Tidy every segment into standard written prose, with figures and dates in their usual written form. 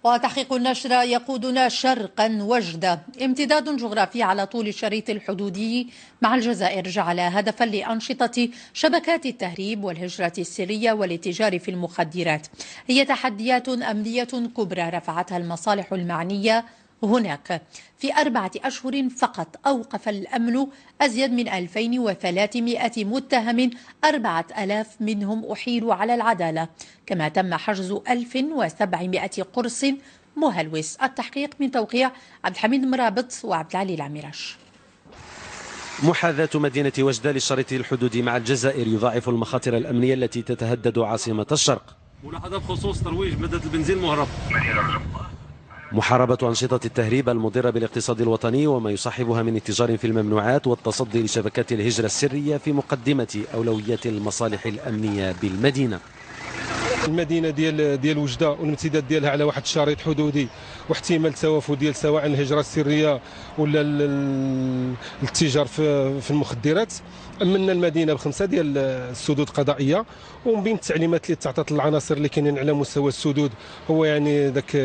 وتحقيق النشر يقودنا شرقا وجدة. امتداد جغرافي على طول الشريط الحدودي مع الجزائر جعل هدفا لأنشطة شبكات التهريب والهجرة السرية والاتجار في المخدرات. هي تحديات أمنية كبرى رفعتها المصالح المعنية هناك. في 4 أشهر فقط أوقف الأمن أزيد من 2300 متهم، 4000 منهم أحيلوا على العدالة، كما تم حجز 1700 قرص مهلوس. التحقيق من توقيع عبد الحميد مرابط وعبد العلي العميرش. محاذاة مدينة وجدة للشريط الحدودي مع الجزائر يضاعف المخاطر الأمنية التي تتهدد عاصمة الشرق. ملاحظة بخصوص ترويج مادة البنزين المهرب. محاربة أنشطة التهريب المضرة بالاقتصاد الوطني وما يصاحبها من اتجار في الممنوعات والتصدي لشبكات الهجرة السرية في مقدمة أولويات المصالح الأمنية بالمدينة. المدينه ديال وجده والامتداد ديالها على واحد الشريط حدودي واحتمال التوافد ديال سواء الهجره السريه ولا الاتجار في المخدرات. امنا المدينه ب5 ديال السدود قضائيه، ومن بين التعليمات اللي تعطات للعناصر اللي كاينين على مستوى السدود هو يعني ذاك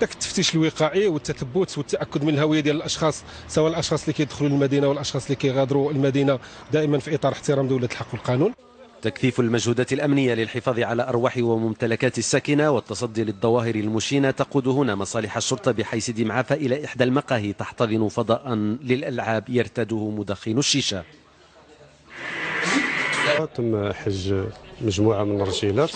التفتيش الوقائي والتثبت والتاكد من الهويه ديال الاشخاص، سواء الاشخاص اللي كيدخلوا للمدينه والاشخاص اللي كيغادروا المدينه، دائما في اطار احترام دوله الحق والقانون. تكثيف المجهودات الأمنية للحفاظ على أرواح وممتلكات الساكنة والتصدي للظواهر المشينة تقود هنا مصالح الشرطة بحيث دمعافة إلى إحدى المقاهي تحتضن فضاء للألعاب يرتاده مدخن الشيشة. تم حج مجموعة من الرجيلات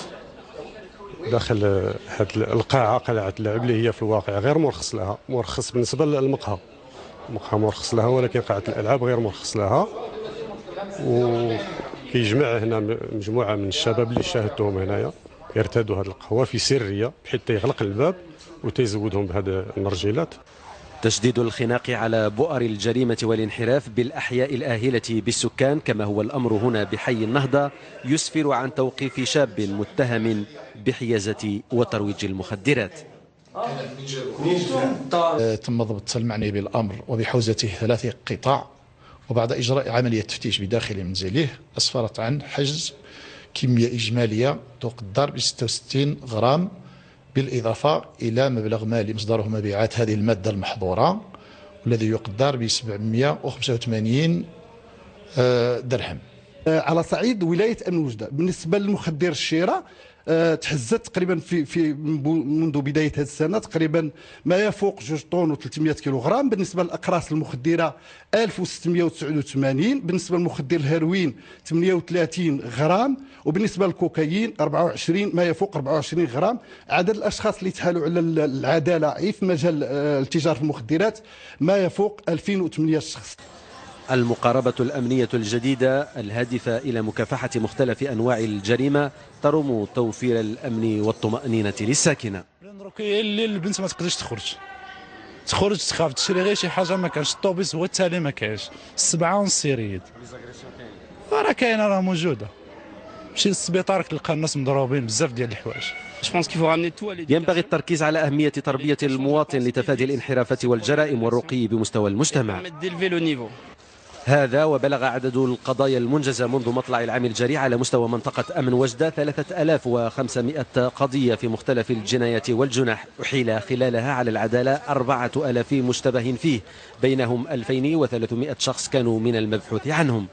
داخل هذه القاعة، قلعة اللعب اللي هي في الواقع غير مرخص لها، مرخص بالنسبة للمقهى، المقهى مرخص لها ولكن قاعة الألعاب غير مرخص لها. كيجمع هنا مجموعة من الشباب اللي شاهدتهم هنايا يرتادوا هذه القهوة في سرية بحيث يغلق الباب وتيزودهم بهذه النرجيلات. تشديد الخناق على بؤر الجريمة والانحراف بالأحياء الآهلة بالسكان كما هو الأمر هنا بحي النهضة يسفر عن توقيف شاب متهم بحيازة وترويج المخدرات. تم ضبط المعني بالأمر وبحوزته 3 قطاع، وبعد إجراء عملية تفتيش بداخل منزله أسفرت عن حجز كمية إجمالية تقدر ب 66 غرام، بالإضافة إلى مبلغ مالي مصدره مبيعات هذه المادة المحظورة والذي يقدر ب 785 درهم. على صعيد ولاية أمن وجدة بالنسبة للمخدر الشراء تحزت تقريبا في منذ بدايه هذه السنه تقريبا ما يفوق 2 طن و300 كيلوغرام. بالنسبه للاقراص المخدره 1689، بالنسبه للمخدر الهيروين 38 غرام، وبالنسبه للكوكايين 24 ما يفوق 24 غرام. عدد الاشخاص اللي تحالوا على العداله في مجال التجاره في المخدرات ما يفوق 2008 شخص. المقاربة الأمنية الجديدة الهادفة إلى مكافحة مختلف أنواع الجريمة ترم توفير الأمن والطمأنينة للساكنة. اللي البنت ما تقدرش تخرج تخاف تشري غير شي حاجة ما كانش، الطوبيس هو التالي ما كاينش، 7 ونص ريال راه كاينة راه موجودة. مشي للسبيطار تلقى الناس مضروبين بزاف ديال الحوايج. ينبغي التركيز على أهمية تربية المواطن لتفادي الانحرافات والجرائم والرقي بمستوى المجتمع. هذا وبلغ عدد القضايا المنجزة منذ مطلع العام الجاري على مستوى منطقة أمن وجدة 3500 قضية في مختلف الجنايات والجنح، أحيل خلالها على العدالة 4000 مشتبه فيه، بينهم 2300 شخص كانوا من المبحوث عنهم.